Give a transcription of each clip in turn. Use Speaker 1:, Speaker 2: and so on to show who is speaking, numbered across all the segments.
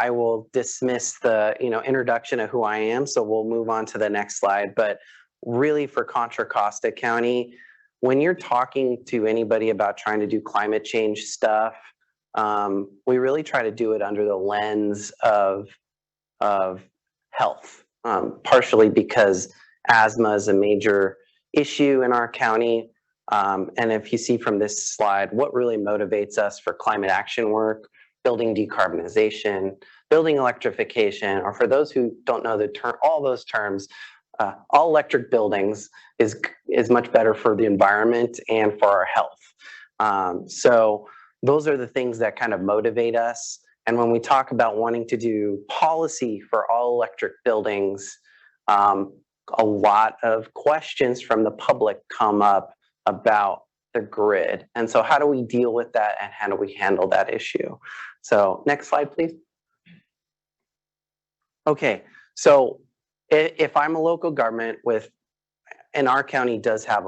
Speaker 1: I will dismiss the introduction of who I am, so we'll move on to the next slide. But really, for Contra Costa County, when you're talking to anybody about trying to do climate change stuff, we really try to do it under the lens of health, partially because asthma is a major issue in our county. And if you see from this slide, what really motivates us for climate action work, building decarbonization, building electrification, or for those who don't know the term, all those terms, all electric buildings is much better for the environment and for our health. So those are the things that kind of motivate us. And when we talk about wanting to do policy for all electric buildings, a lot of questions from the public come up about the grid. And so how do we deal with that, and how do we handle that issue? So next slide, please. Okay, so if I'm a local government and our county does have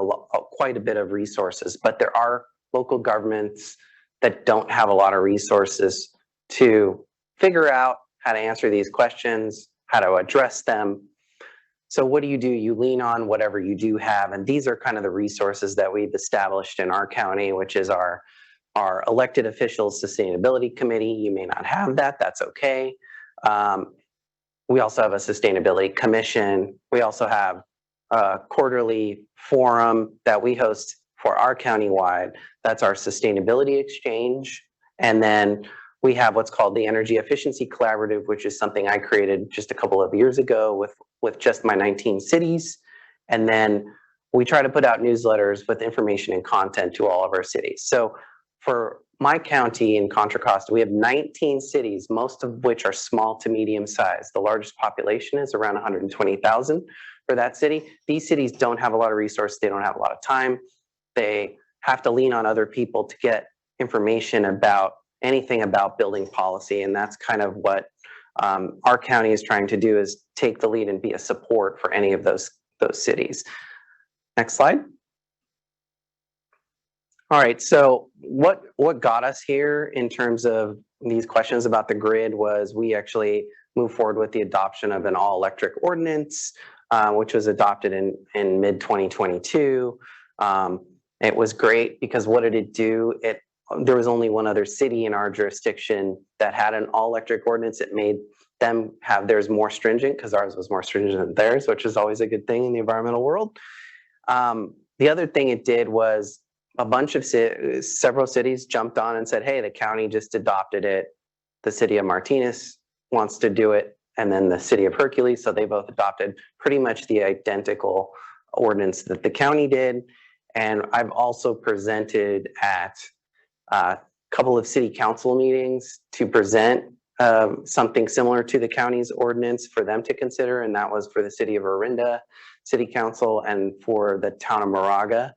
Speaker 1: quite a bit of resources, but there are local governments that don't have a lot of resources to figure out how to answer these questions, how to address them. So what do? You lean on whatever you do have, and these are kind of the resources that we've established in our county, which is our elected officials sustainability committee. You may not have that, that's okay. We also have a sustainability commission. We also have a quarterly forum that we host for our county-wide. That's our sustainability exchange. And then we have what's called the Energy Efficiency Collaborative, which is something I created just a couple of years ago with just my 19 cities. And then we try to put out newsletters with information and content to all of our cities. So for my county in Contra Costa, we have 19 cities, most of which are small to medium size. The largest population is around 120,000 for that city. These cities don't have a lot of resources. They don't have a lot of time. They have to lean on other people to get information about anything about building policy. And that's kind of what our county is trying to do, is take the lead and be a support for any of those cities. Next slide. All right, so what got us here in terms of these questions about the grid was we actually moved forward with the adoption of an all-electric ordinance, which was adopted in mid-2022. It was great because what did it do? There was only one other city in our jurisdiction that had an all-electric ordinance. It made them have theirs more stringent because ours was more stringent than theirs, which is always a good thing in the environmental world. The other thing it did was several cities jumped on and said, hey, the county just adopted it. The city of Martinez wants to do it, and then the city of Hercules. So they both adopted pretty much the identical ordinance that the county did. And I've also presented at a couple of city council meetings to present something similar to the county's ordinance for them to consider, and that was for the city of Orinda City Council and for the town of Moraga.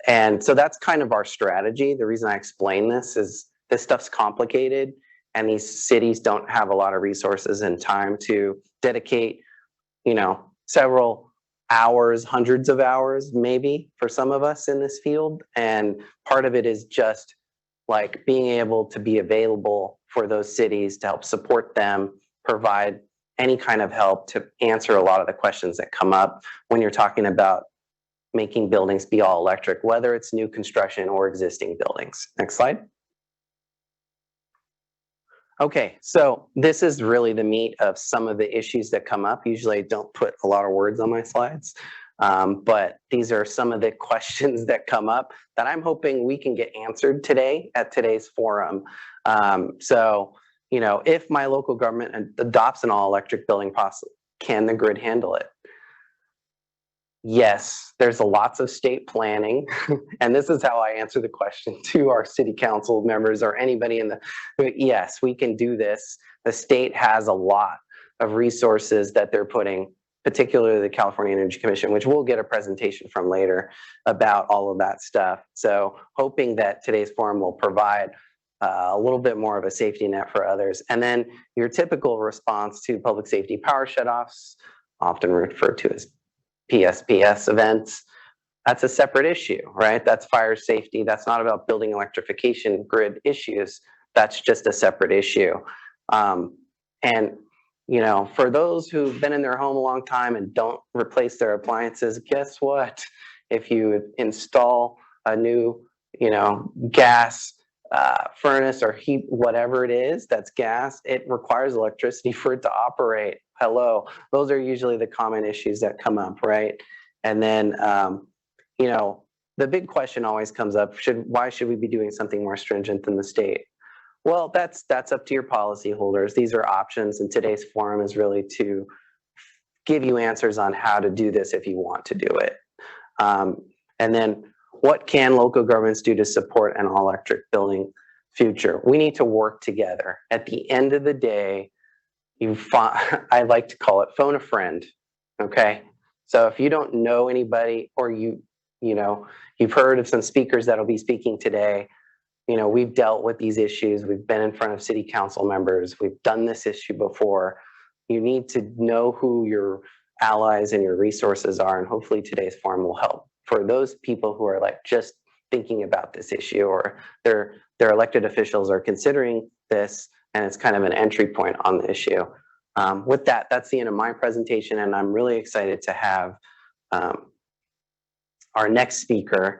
Speaker 1: And so that's kind of our strategy. The reason I explain this is this stuff's complicated, and these cities don't have a lot of resources and time to dedicate, several hours, hundreds of hours, maybe, for some of us in this field. And part of it is just like being able to be available for those cities to help support them, provide any kind of help to answer a lot of the questions that come up when you're talking about making buildings be all electric, whether it's new construction or existing buildings. Next slide. Okay, so this is really the meat of some of the issues that come up. Usually I don't put a lot of words on my slides, but these are some of the questions that come up that I'm hoping we can get answered today at today's forum. So, if my local government adopts an all-electric building process, can the grid handle it? Yes, there's lots of state planning, and this is how I answer the question to our city council members or anybody yes, we can do this. The state has a lot of resources that they're putting, particularly the California Energy Commission, which we'll get a presentation from later about all of that stuff. So hoping that today's forum will provide a little bit more of a safety net for others. And then your typical response to public safety power shutoffs, often referred to as PSPS events, that's a separate issue, right? That's fire safety. That's not about building electrification grid issues. That's just a separate issue. And for those who've been in their home a long time and don't replace their appliances, guess what? If you install a new, gas furnace or heat, whatever it is that's gas, it requires electricity for it to operate. Hello, those are usually the common issues that come up, right? And then, the big question always comes up: why should we be doing something more stringent than the state? Well, that's up to your policyholders. These are options, and today's forum is really to give you answers on how to do this if you want to do it. And then, what can local governments do to support an all-electric building future? We need to work together. At the end of the day, I like to call it phone a friend. Okay, so if you don't know anybody, or you've heard of some speakers that'll be speaking today. We've dealt with these issues. We've been in front of city council members. We've done this issue before. You need to know who your allies and your resources are, and hopefully today's forum will help for those people who are just thinking about this issue, or their elected officials are considering this, and it's kind of an entry point on the issue. With that, that's the end of my presentation, and I'm really excited to have our next speaker,